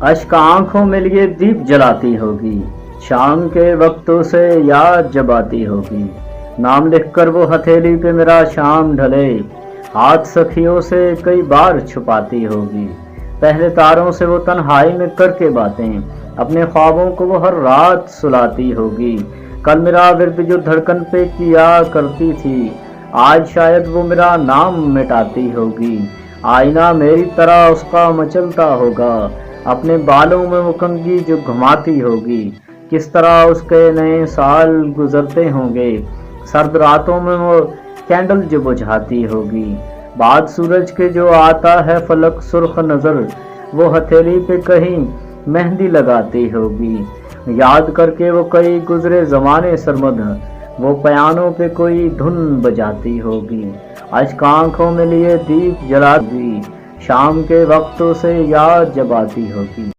اشک آنکھوں میں لیے دیپ جلاتی ہوگی، شام کے وقتوں سے یاد جب آتی ہوگی، نام لکھ کر وہ ہتھیلی پہ میرا شام ڈھلے، ہاتھ سکھیوں سے کئی بار چھپاتی ہوگی، پہلے تاروں سے وہ تنہائی میں کر کے باتیں، اپنے خوابوں کو وہ ہر رات سلاتی ہوگی، کل میرا ورد جو دھڑکن پہ کیا کرتی تھی، آج شاید وہ میرا نام مٹاتی ہوگی، آئینہ میری طرح اس کا مچلتا ہوگا، اپنے بالوں میں وہ کنگھی جو گھماتی ہوگی، کس طرح اس کے نئے سال گزرتے ہوں گے، سرد راتوں میں وہ کینڈل جو بجھاتی ہوگی، بعد سورج کے جو آتا ہے فلک سرخ نظر، وہ ہتھیلی پہ کہیں مہندی لگاتی ہوگی، یاد کر کے وہ کئی گزرے زمانے سرمد، وہ پیانوں پہ کوئی دھن بجاتی ہوگی، اشک آنکھوں میں لیے دیپ جلاتی، شام کے وقتوں سے یاد جب آتی ہوگی۔